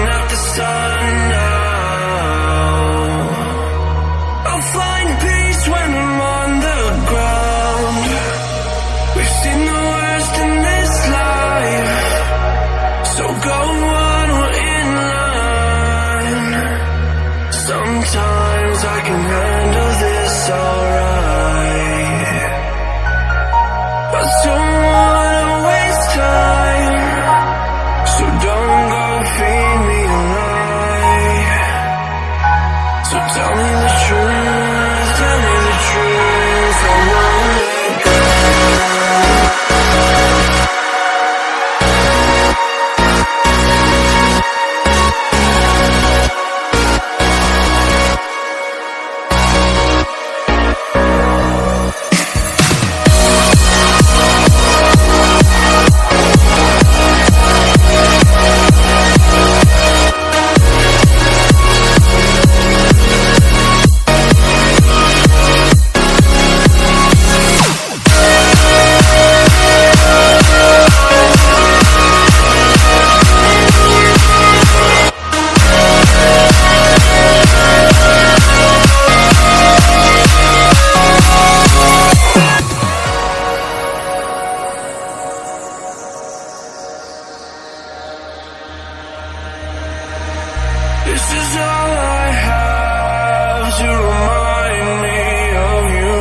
staring at the sun now. I'll find peace when I'm on the ground. We've seen the worst in this life, so go on, we're in line. Sometimes I can handle this alright, but don't wanna waste time, so don't go feed me a lie. So tell me the truth, tell me the truth, I won't let go. This is all I have to remind me of you.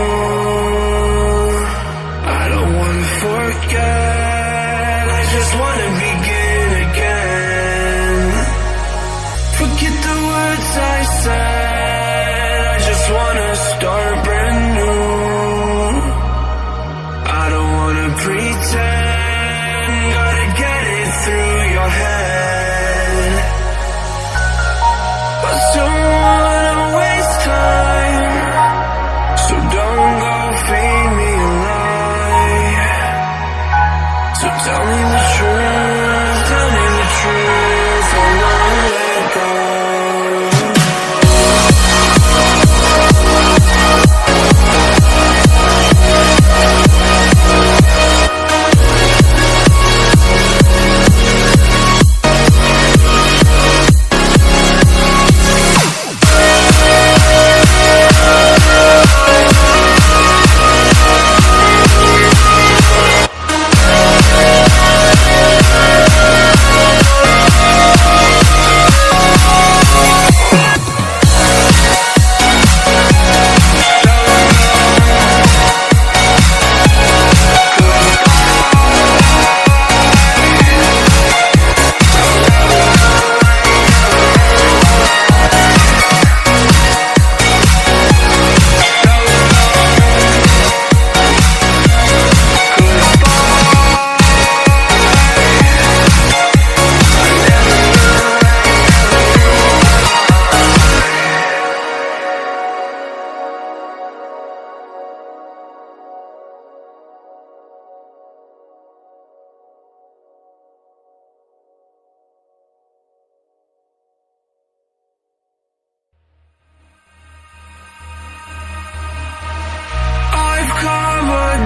I don't wanna forget, I just wanna begin again. Forget the words I said, I just wanna start brand new. I don't wanna pretend, gotta get it through your head. I don't wanna waste time, so don't go feed me a lie. So tell me the truth, tell me the truth, I won't let go.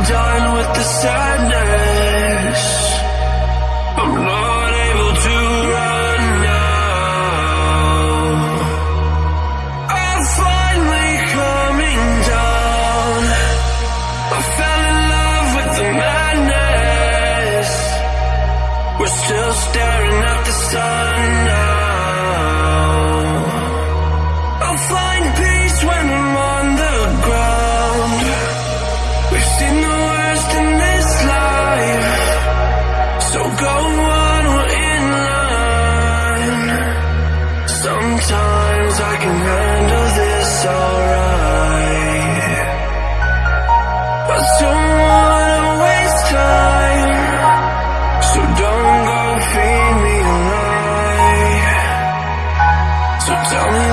Done with the sadness, I'm not able to run now. I'm finally coming down, I fell in love with the madness. We're still staring at the sun now. I'll find peace when I'm on the ground. We've seen the worst in this life, so go on, we're in line. Sometimes I can handle this alright, but don't wanna waste time, so don't go feed me a lie. So tell me